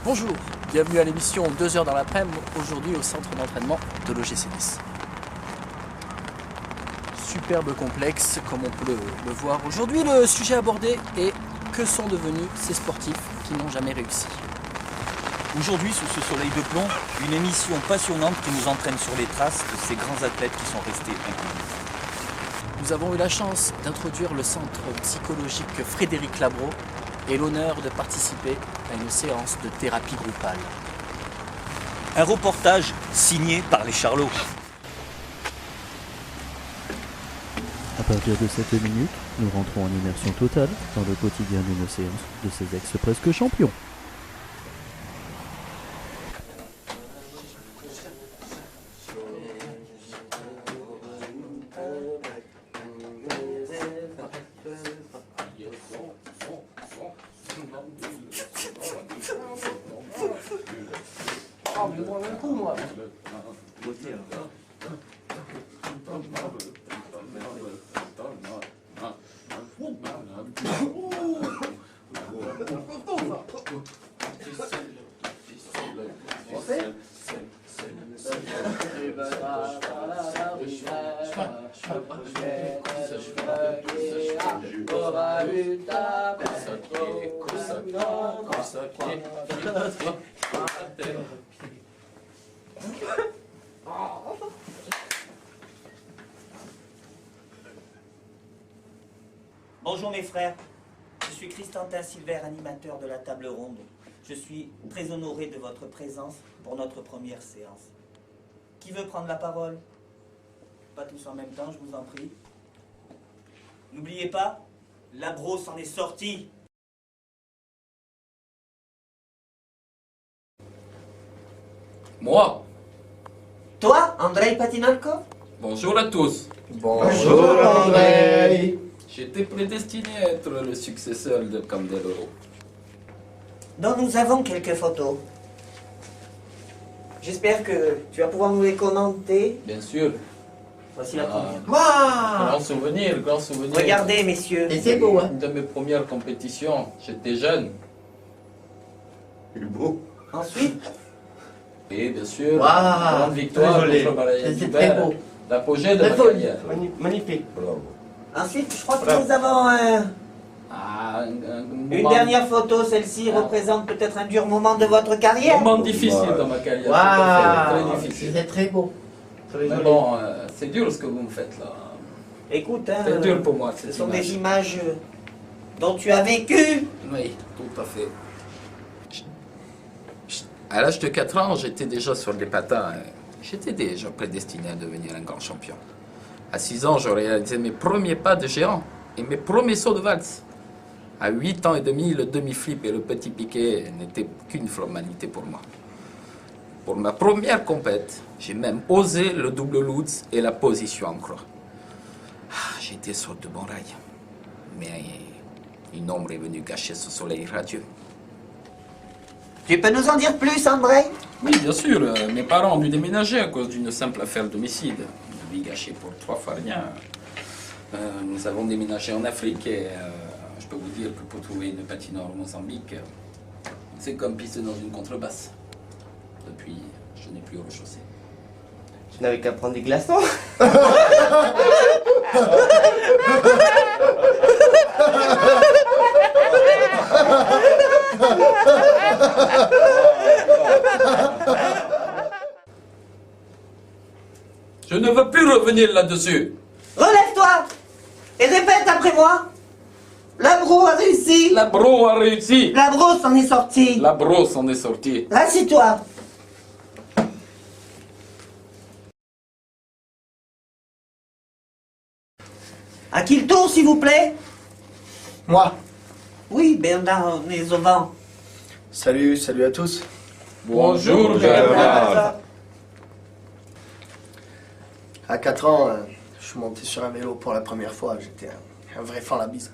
Bonjour, bienvenue à l'émission 2 heures dans l'après-midi, aujourd'hui au centre d'entraînement de l'OGC Nice. Superbe complexe, comme on peut le voir. Aujourd'hui, le sujet abordé est que sont devenus ces sportifs qui n'ont jamais réussi. Aujourd'hui, sous ce soleil de plomb, une émission passionnante qui nous entraîne sur les traces de ces grands athlètes qui sont restés inconnus. Nous avons eu la chance d'introduire le centre psychologique Frédéric Labro et l'honneur de participer à une séance de thérapie groupale. Un reportage signé par les Charlots. À partir de cette minute, nous rentrons en immersion totale dans le quotidien d'une séance de ces ex-presque champions. Bonjour mes frères, je suis Christantin Silver, animateur de la table ronde. Je suis très honoré de votre présence pour notre première séance. Qui veut prendre la parole? Pas tous en même temps, je vous en prie. N'oubliez pas, Labro s'en est sorti. Moi, Toi, Andrei Patinalkov? bonjour à tous. Bonjour, Andrei. J'étais prédestiné à être le successeur de Candeloro. Donc nous avons quelques photos. J'espère que tu vas pouvoir nous les commenter. Bien sûr. Voici la Ah. première. Grand Waouh! souvenir, grand souvenir. Regardez, messieurs. Et c'est beau, hein? Une de mes premières compétitions, j'étais jeune. C'est beau. Ensuite, Et bien sûr, Waouh, grande victoire très joli. contre Balaïa C'est Dubert, très beau. l'apogée de Très ma beau. carrière. Magnifique. ensuite, je crois que Bravo. nous avons Ah, un une dernière photo. Celle-ci représente peut-être un dur moment de votre carrière. moment difficile dans ma carrière. tout Waouh, à fait, très difficile. c'est très beau. Très Mais joli. bon, c'est dur ce que vous me faites là. Écoute, hein, C'est dur pour moi. ce cette sont image. des images dont tu as vécu. Oui, tout à fait. À l'âge de 4 ans, j'étais déjà sur les patins. J'étais déjà prédestiné à devenir un grand champion. À 6 ans, je réalisais mes premiers pas de géant et mes premiers sauts de valse. À 8 ans et demi, le demi-flip et le petit piqué n'étaient qu'une formalité pour moi. Pour ma première compète, j'ai même osé le double lutz et la position en croix. J'étais sur de bons rails. Mais une ombre est venue gâcher ce soleil radieux. Tu peux nous en dire plus, Andrei? Oui, bien sûr. Mes parents ont dû déménager à cause d'une simple affaire d'homicide. Une vie gâchée pour 3 fois rien. Nous avons déménagé en Afrique et je peux vous dire que pour trouver une patinoire au Mozambique, c'est comme pisser dans une contrebasse. Depuis, je n'ai plus rechaussé. Tu n'avais qu'à prendre des glaçons. Je ne veux plus revenir là-dessus. Relève-toi! Et répète après moi. Labro a réussi. Labro a réussi. Labro s'en est sorti. Labro s'en est sorti. Assis-toi. À qui le tour, s'il vous plaît? Moi. Oui, Bernard Nézovan. Salut à tous. Bonjour, Bernard. À 4 ans, je suis monté sur un vélo pour la première fois. J'étais un vrai fan la bise.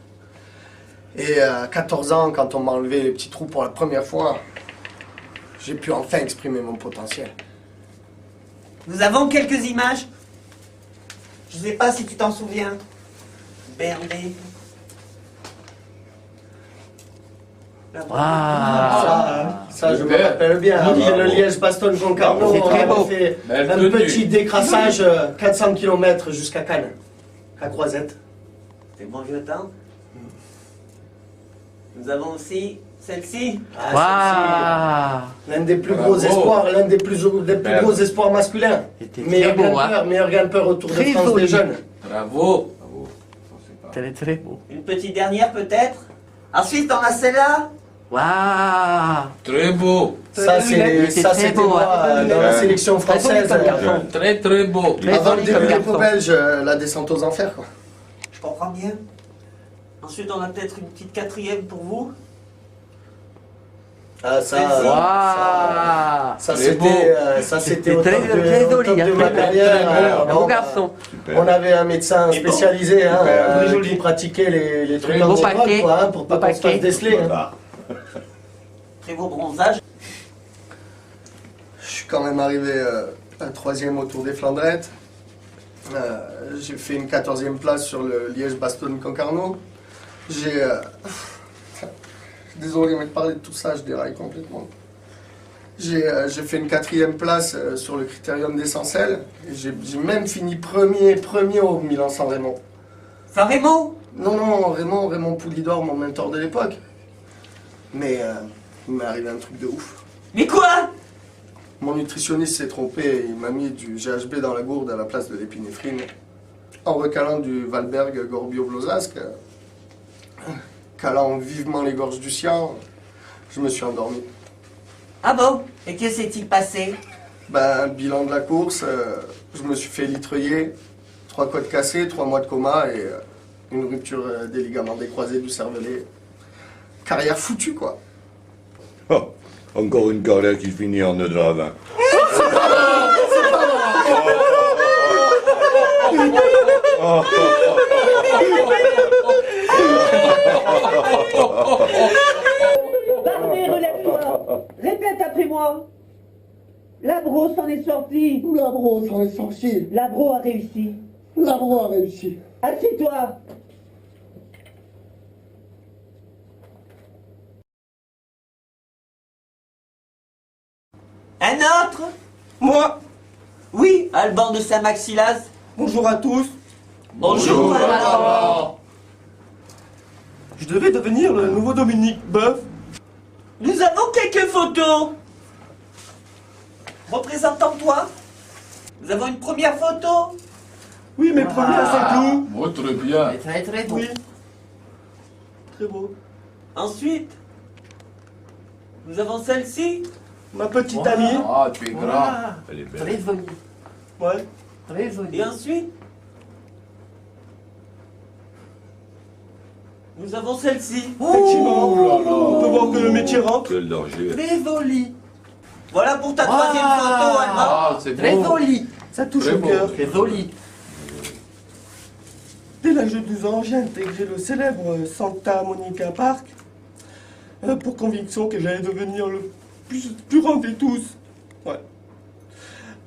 Et à 14 ans, quand on m'a enlevé les petits trous pour la première fois, j'ai pu enfin exprimer mon potentiel. Nous avons quelques images. Je ne sais pas si tu t'en souviens. Berné. Ça, je me rappelle bien. Après le Liège-Bastogne-Concarneau, on avait fait Belle un tenue. petit décrassage 400 km jusqu'à Cannes, à Croisette. C'est bon vieux temps. Nous avons aussi celle-ci. L'un des plus gros espoirs, l'un des plus gros espoirs masculins. Meilleur grimpeur au Tour de France des jeunes. Bravo. Très très beau. Une petite dernière peut-être. Ensuite, on a celle-là. Très beau. Ça, c'était moi dans la sélection française. Très très beau. Avant le début des Pau belges, la descente aux enfers, quoi. Je comprends bien. Ensuite, on a peut-être une petite quatrième pour vous. Ah, ça c'était au top de ma carrière. Beau garçon. On avait un médecin spécialisé qui pratiquait les trucs en paquet. quoi, pour pas qu'on se fasse déceler. Très beau bronzage. Je suis quand même arrivé un 3e au Tour des Flandrettes. J'ai fait une 14e place sur le Liège-Bastogne-Concarneau. Désolé, mais de parler de tout ça, je déraille complètement. J'ai fait une 4e place sur le Critérium des Sancelles. J'ai même fini premier au Milan-San Remo. San Remo? Non, Raymond Poulidor, mon mentor de l'époque. Mais il m'est arrivé un truc de ouf. Mais quoi? Mon nutritionniste s'est trompé et il m'a mis du GHB dans la gourde à la place de l'épinéphrine. En recalant du Valberg Gorbio-Blozasque, calant vivement les gorges du sien, je me suis endormi. Ah bon? Et que s'est-il passé? Bilan de la course, je me suis fait litreuiller, 3 côtes cassées, 3 mois de coma et une rupture des ligaments décroisés du cervelet. Carrière foutue, quoi. Oh, encore une carrière qui finit en nœud de ravin. Bardet, relève-toi. Répète après moi. Labro s'en est sorti. Labro s'en est sorti. Labro a réussi. Labro a réussi. Assieds-toi. Un autre? Moi, Oui, Alban de Saint-Maxilas. bonjour à tous. Bonjour, Alban. Je devais devenir le nouveau Dominique Boeuf. Nous avons quelques photos. Représentant-toi. Nous avons une première photo. Oui, mes premiers, c'est tout. Oh, très bien. Très très beau. Oui. Très beau. Ensuite, nous avons celle-ci. Ma petite amie. Ah, tu es grand. Elle est belle. Très jolie. Ouais. Très jolie. Et ensuite, nous avons celle-ci. Effectivement. On peut voir que le métier rentre. Quel danger. Très jolie. Voilà pour ta troisième photo, Alban. Ah, c'est Très beau. jolie. Ça touche Très au beau. cœur. Très jolie. Dès l'âge de 12 ans, j'ai intégré le célèbre Santa Monica Park pour conviction que j'allais devenir le plus grand de tous. Ouais.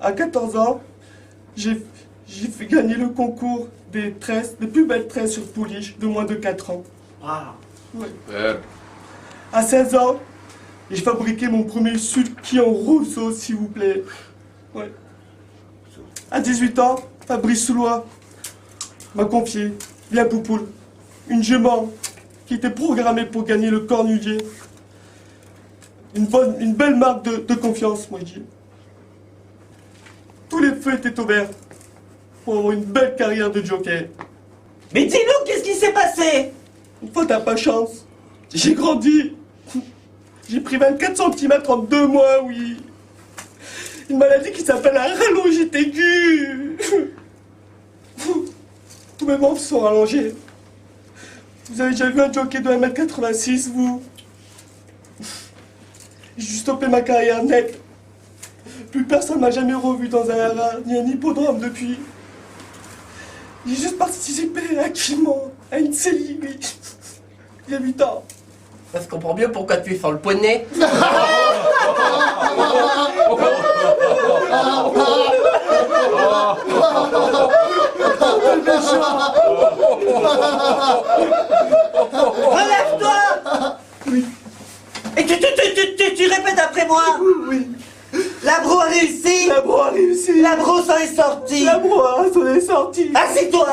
À 14 ans, j'ai fait gagner le concours des plus belles tresses sur pouliche de moins de 4 ans. Ouais. Super. À 16 ans, j'ai fabriqué mon premier sulky en rousseau, s'il vous plaît. Ouais. À 18 ans, Fabrice Soulois m'a confié, bien Poupoule, une jument qui était programmée pour gagner le Cornulier. Une belle marque de confiance, moi je dis. Tous les feux étaient ouverts pour avoir une belle carrière de jockey. Mais dis-nous, qu'est-ce qui s'est passé? Une fois, t'as pas chance. J'ai grandi. J'ai pris 24 cm en 2 mois, oui. Une maladie qui s'appelle la rallongite aiguë. Tous mes membres sont rallongés. Vous avez déjà vu un jockey de 1m86, vous? J'ai stoppé ma carrière net. Plus personne m'a jamais revu dans un haras ni un hippodrome depuis. J'ai juste participé activement à une série, oui. Il y a 8 ans. Je comprends mieux pourquoi tu es sur le poney. Relève-toi! Oui. Et tu répètes après moi? Oui. Labro a réussi! Labro a réussi! Labro s'en est sorti! Labro s'en est sorti! Assieds-toi!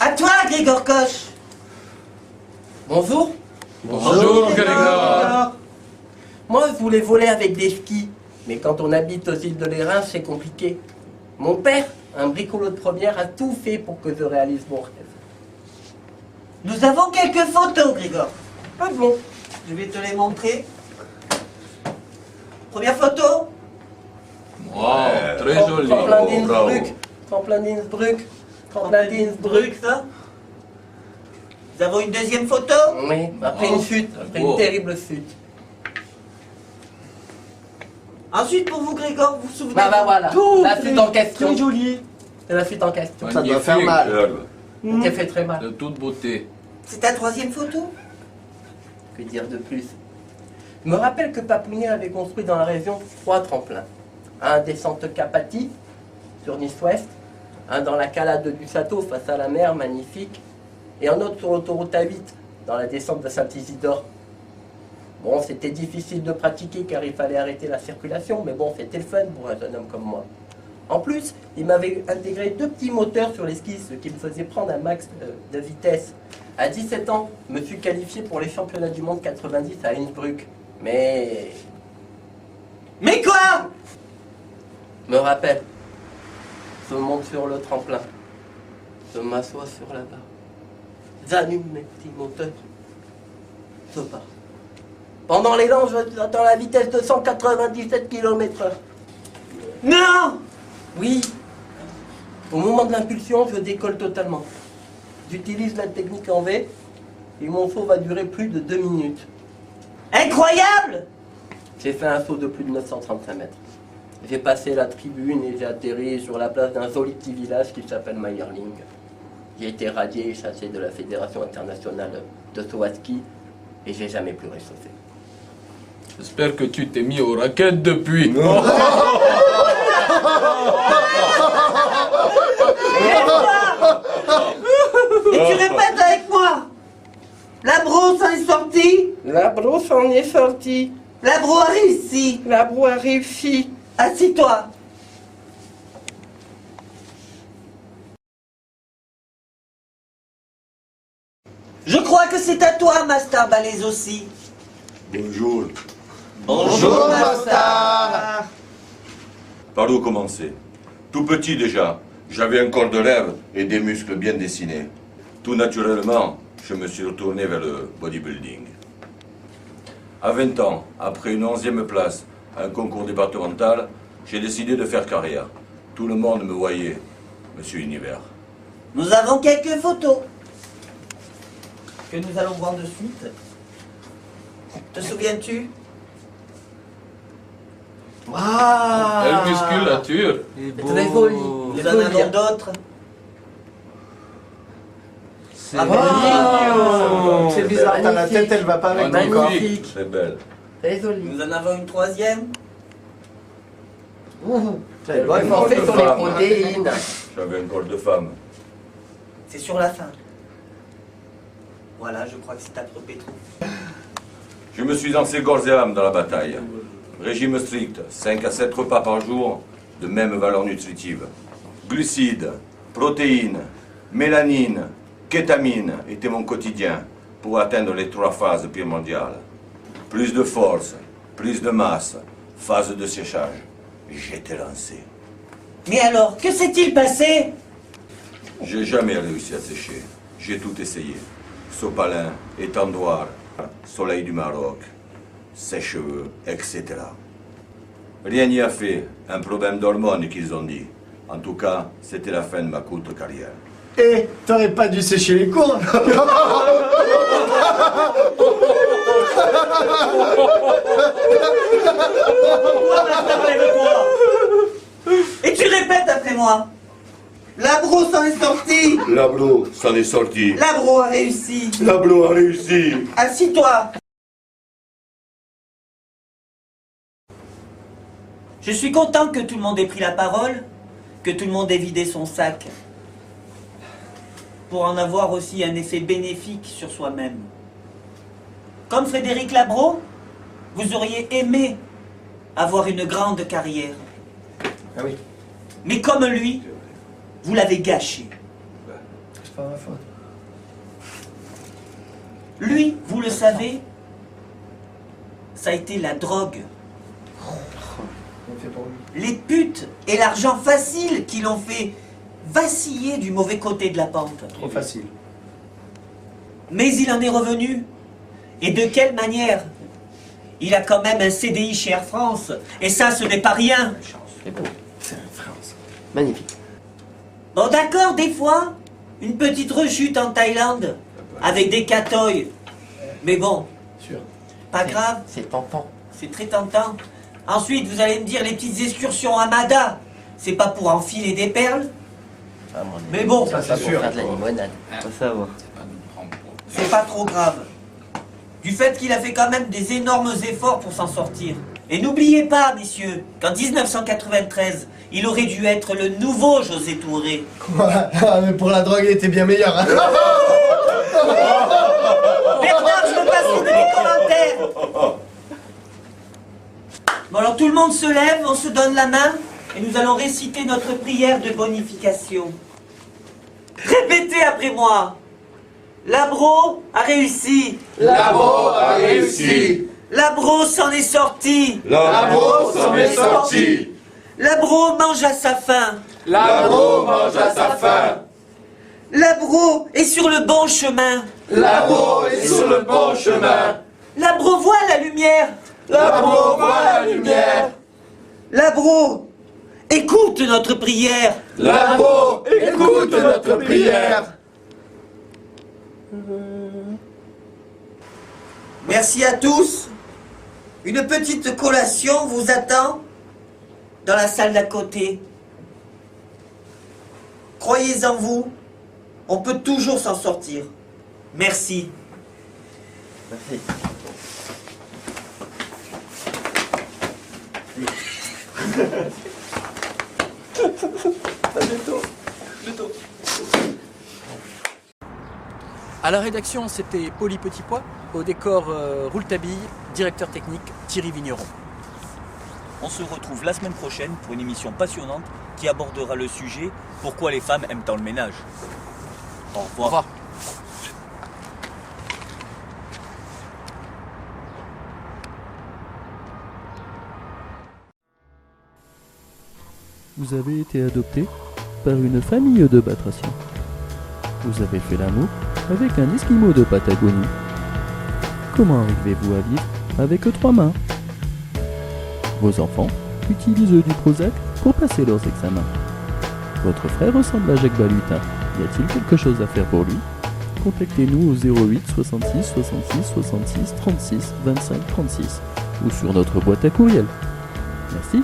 À toi, Grégor Koch. Bonjour. Bonjour, Grégor. Moi, je voulais voler avec des skis. Mais quand on habite aux îles de l'Érins, c'est compliqué. Mon père, un bricolo de première, a tout fait pour que je réalise mon rêve. Nous avons quelques photos, Grégor. Ah bon? Je vais te les montrer. Première photo. Wow, très joli. Tremplin Bravo. d'Innsbruck. Tremplin d'Innsbruck. Tremplin d'Innsbruck. ça. Nous avons une deuxième photo. Oui, après une chute. Après une terrible chute. Ensuite, pour vous, Grégor, vous vous souvenez? Bah voilà. Tout La chute en question. Très joli. C'est la chute en question. Ça doit faire mal. Magnifique, Qui a fait très mal. de toute beauté. C'est ta troisième photo. Que dire de plus? Je me rappelle que Papounien avait construit dans la région 3 tremplins. Un descente Capati, sur Nice-Ouest, un dans la calade du château face à la mer, magnifique, et un autre sur l'autoroute A8, dans la descente de Saint-Isidore. Bon, c'était difficile de pratiquer car il fallait arrêter la circulation, mais bon, c'était le fun pour un jeune homme comme moi. En plus, il m'avait intégré 2 petits moteurs sur les skis, ce qui me faisait prendre un max de vitesse. À 17 ans, je me suis qualifié pour les championnats du monde 90 à Innsbruck. Mais me rappelle. Je monte sur le tremplin. Je m'assois sur la barre. J'allume mes petits moteurs. Je pars. Pendant l'élan, j'attends la vitesse de 197 km/h. Non! Oui. Au moment de l'impulsion, je décolle totalement. J'utilise la technique en V et mon saut va durer plus de 2 minutes. Incroyable! J'ai fait un saut de plus de 935 mètres. J'ai passé la tribune et j'ai atterri sur la place d'un joli petit village qui s'appelle Mayerling. J'ai été radié et chassé de la Fédération internationale de saut à ski et j'ai jamais plus réchauffé. J'espère que tu t'es mis aux raquettes depuis. Et tu répètes avec moi. La brosse en est sortie. La brosse en est sortie. La brosse a réussi. La brosse a réussi. Assis-toi. Je crois que c'est à toi, Master Balèze aussi. Bonjour. Bonjour, Master. Par où commencer? Tout petit déjà, j'avais un corps de lèvres et des muscles bien dessinés. Tout naturellement, je me suis retourné vers le bodybuilding. À 20 ans, après une 11e place à un concours départemental, j'ai décidé de faire carrière. Tout le monde me voyait, Monsieur Univers. Nous avons quelques photos que nous allons voir de suite. Te souviens-tu? Quelle Waouh! musculature. Très joli. Nous en avons d'autres. C'est C'est bizarre, t'as la tête, elle va pas avec ton corps. Magnifique. Très belle. Très joli. Nous en avons une troisième. Très bonne forfait sur les protéines. J'avais un corps de femme. C'est sur la fin. Voilà, je crois que c'est à peu trop. Je me suis lancé corps et âme dans la bataille. Régime strict, 5 à 7 repas par jour, de même valeur nutritive. Glucides, protéines, mélanine, kétamine étaient mon quotidien pour atteindre les 3 phases primordiales. Plus de force, plus de masse, phase de séchage. J'étais lancé. Mais alors, que s'est-il passé? J'ai jamais réussi à sécher. J'ai tout essayé. Sopalin, étendoir, soleil du Maroc, sèche-cheveux, etc. Rien n'y a fait. Un problème d'hormones qu'ils ont dit. En tout cas, c'était la fin de ma courte carrière. Eh, t'aurais pas dû sécher les cours. Et tu répètes après moi. Labro s'en est sorti. Labro s'en est sorti. Labro a réussi. Labro a réussi. Assis-toi. Je suis content que tout le monde ait pris la parole, que tout le monde ait vidé son sac, pour en avoir aussi un effet bénéfique sur soi-même. Comme Frédéric Labro, vous auriez aimé avoir une grande carrière. Ah oui. Mais comme lui, vous l'avez gâché. C'est pas ma faute. Lui, vous le savez, ça a été la drogue. Les putes et l'argent facile qui l'ont fait vaciller du mauvais côté de la pente. Trop facile. Mais il en est revenu. Et de quelle manière? Il a quand même un CDI chez Air France. Et ça, ce n'est pas rien. C'est beau. C'est un France. Magnifique. Bon d'accord, des fois, une petite rechute en Thaïlande, avec des catoïs. Mais bon, Sûr. pas grave, C'est tentant. c'est très tentant. Ensuite, vous allez me dire les petites excursions à Mada. C'est pas pour enfiler des perles. Ah, mon Mais bon, ça, c'est sûr. Pour faire de la limonade. Faut savoir. c'est pas trop grave. Du fait qu'il a fait quand même des énormes efforts pour s'en sortir. Et n'oubliez pas, messieurs, qu'en 1993, il aurait dû être le nouveau José Touré. Mais pour la drogue, il était bien meilleur. Hein. Bernard, je veux pas de mes commentaires. Bon alors tout le monde se lève, on se donne la main et nous allons réciter notre prière de bonification. Répétez après moi. Labro a réussi. Labro a réussi. Labro s'en est sorti. Labro s'en est sorti. Labro mange à sa faim. Labro mange à sa faim. Labro est sur le bon chemin. Labro est sur le bon chemin. Labro voit la lumière. Labro voit la lumière. Labro écoute notre prière. Labro écoute notre prière. Merci à tous. Une petite collation vous attend dans la salle d'à côté. Croyez en vous, on peut toujours s'en sortir. Merci. Merci. À la rédaction, c'était Poli Petitpois. Au décor, Rouletabille. Directeur technique, Thierry Vigneron. On se retrouve la semaine prochaine pour une émission passionnante qui abordera le sujet « Pourquoi les femmes aiment tant le ménage ?» Au revoir. Au revoir. Vous avez été adopté par une famille de batraciens. Vous avez fait l'amour avec un esquimau de Patagonie. Comment arrivez-vous à vivre avec 3 mains? Vos enfants utilisent du Prozac pour passer leurs examens. Votre frère ressemble à Jacques Balutin. Y a-t-il quelque chose à faire pour lui? Contactez-nous au 08 66 66 66 36 25 36 ou sur notre boîte à courriel. Merci.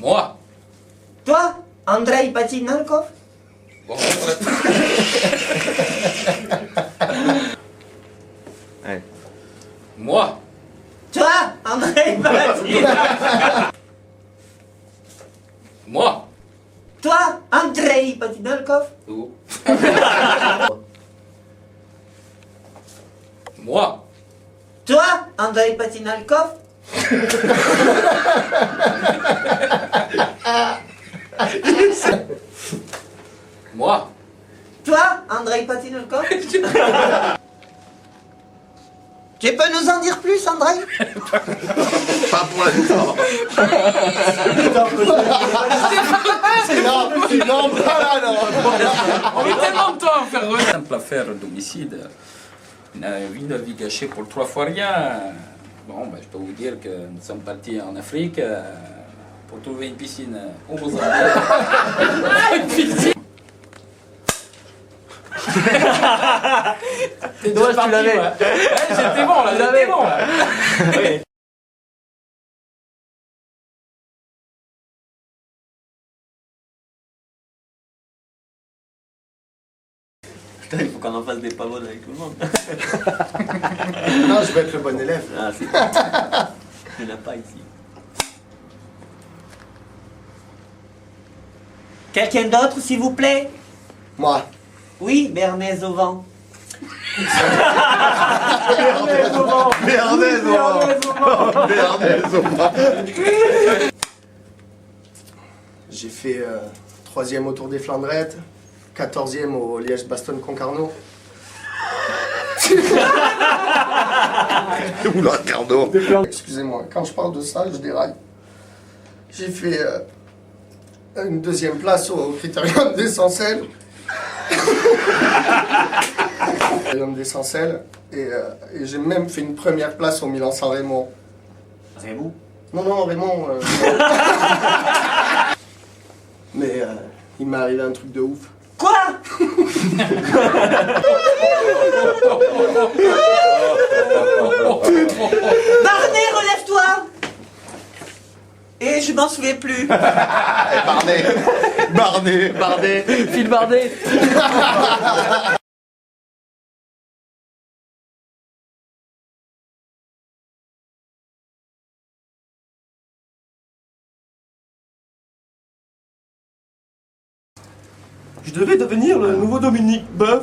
Moi. Toi, Andrei Patinalkov? Bon, Ouais. Moi. Toi, Andrei Patinalkov? Moi. Toi, Andrei Patinalkov? Ou. Moi. Toi, Andrei Patinalkov? Moi. Toi, Andrei Patinalkov? Tu peux nous en dire plus, Andrei? Pas pour l'instant. Non, pas là, non. On met tellement de temps à faire une simple affaire d'homicide. Une vie gâchée pour 3 fois rien. Bon, ben, je peux vous dire que nous sommes partis en Afrique pour trouver une piscine au Mozambique. Une piscine. T'es Dommage, déjà tu l'avais. parti, ouais. Ouais, j'étais bon là, j'étais bon là. Putain, il faut qu'on en fasse des pavones avec tout le monde. Non, je vais être le bon élève. Ah, c'est... Il n'y en a pas ici. Quelqu'un d'autre, s'il vous plaît? Moi. Oui, Bernays au vent. J'ai fait 3e au Tour des Flandrettes, 14e au Liège-Bastogne-Concarneau. Oula, Cardo. Excusez-moi, quand je parle de ça, je déraille. J'ai fait une 2e place au Critérium d'Essentiel. Critérium d'Essentiel. Et j'ai même fait une 1re place au Milan-San Remo. Rémou? Non, Raymond. Mais il m'est arrivé un truc de ouf. Quoi? Barnet, relève-toi! Et Bardet, je m'en souviens plus. Bardet. Bardet, Phil Bardet. Je devais devenir le nouveau Dominique Boeuf.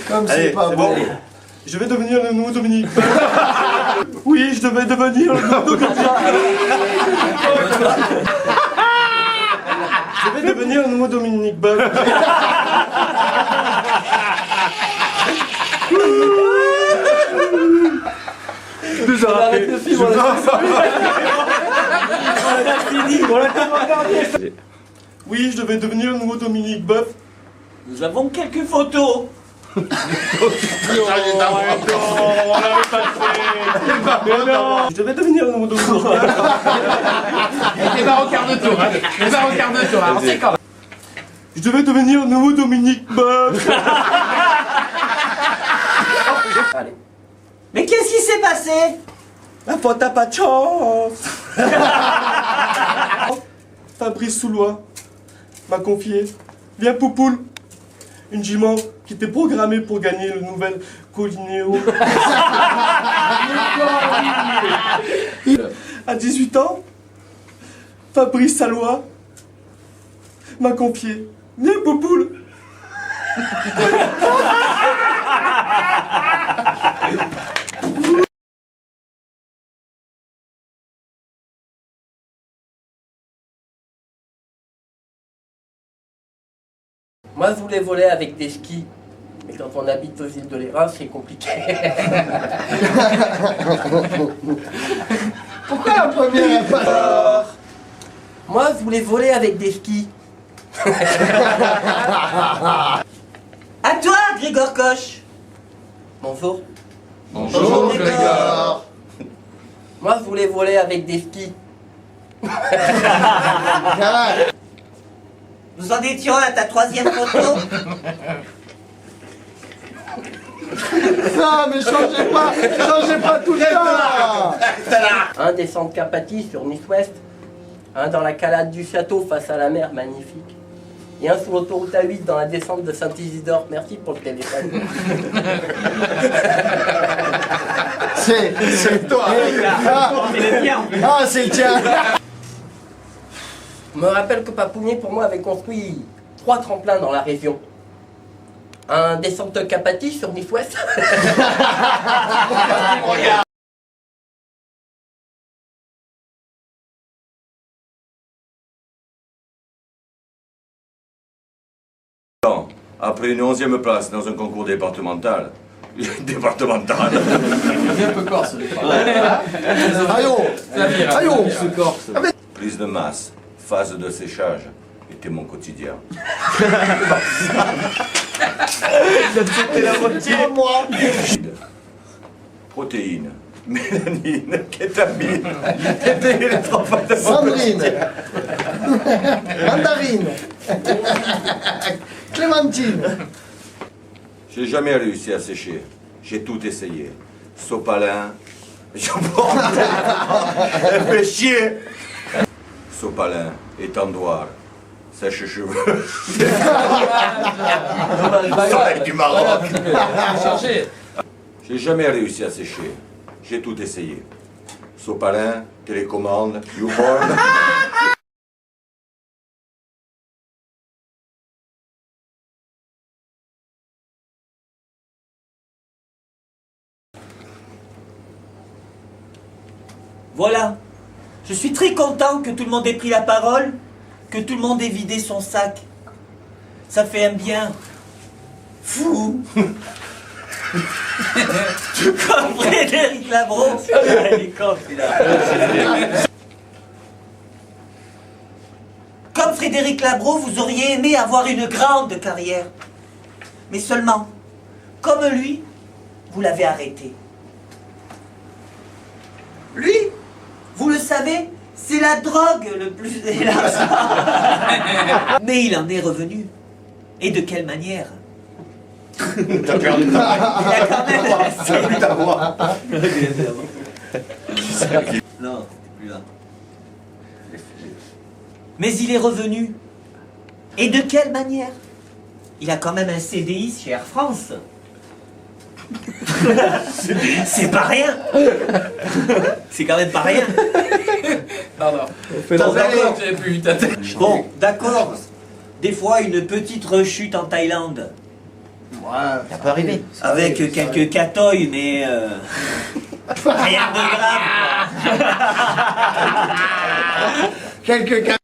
Comme c'est pas c'est bon. bon. Je vais devenir le nouveau Dominique Boeuf. Oui, je devais devenir le nouveau Dominique Boeuf. Je vais devenir le nouveau Dominique Boeuf. On arrête le film, on Oui, je devais devenir le nouveau Dominique Boeuf. Nous avons quelques photos. On l'avait pas fait. Mais non. Je devais devenir le nouveau Dominique Boeuf. Les barres au quart de tour, hein. Les barres au quart de tour, alors c'est quand même. Je devais devenir le nouveau Dominique Boeuf. Allez. Mais qu'est-ce qui s'est passé? La fois t'as pas de chance. Fabrice Soulois m'a confié, viens Poupoule, une jument qui était programmée pour gagner le nouvel Colineo. À 18 ans, Fabrice Soulois m'a confié, viens Poupoule. Moi, je voulais voler avec des skis. Mais quand on habite aux îles de l'Érins, c'est compliqué. Pourquoi la première est pas... Moi, je voulais voler avec des skis. À toi, Grégor Koch. Bonjour. Bonjour Grégor. Moi, je voulais voler avec des skis. Nous en étions à ta troisième photo. Non mais changez pas tout le temps. Un des centres Carpathie sur Nice-Ouest. Un dans la calade du château face à la mer, magnifique. Et un sur l'autoroute A8 dans la descente de Saint-Isidore. Merci pour le téléphone. C'est toi. Ah c'est le tien. Je me rappelle que Papounier, pour moi, avait construit 3 tremplins dans la région. Un descente Carpathie sur Nice-Ouest. Après une 11e place dans un concours départemental. Départemental. Un peu corse, les frères. Aïe. Prise de masse, phase de séchage était mon quotidien. C'était la moitié. Moi. Protéines, mélanine, kétamine, étaient les 3 facteurs. Sandrine. Mandarine. Clémentine. J'ai jamais réussi à sécher. J'ai tout essayé. Sopalin, jambon, elle fait chier. Sopalin, étendoir, sèche-cheveux. Soleil du Maroc. J'ai jamais réussi à sécher. J'ai tout essayé. Sopalin, télécommande, YouPorn. Voilà. Je suis très content que tout le monde ait pris la parole, que tout le monde ait vidé son sac. Ça fait un bien fou. Comme Frédéric Labro. Il est con, celui-là. Comme Frédéric Labro, vous auriez aimé avoir une grande carrière. Mais seulement, comme lui, vous l'avez arrêté. Lui, vous le savez, c'est la drogue le plus hélas. Mais il en est revenu. Et de quelle manière? T'as perdu ta voix. Il a quand même T'as perdu ta voix. Non, plus là. Mais il est revenu. Et de quelle manière? Il a quand même un CDI chez Air France. C'est pas rien. C'est quand même pas rien. Pardon. Bon, d'accord. J'avais plus vu ta tête. Bon, d'accord. Des fois, une petite rechute en Thaïlande. Ça peut arriver. Avec quelques catoïs, mais rien de grave. Quelques cas.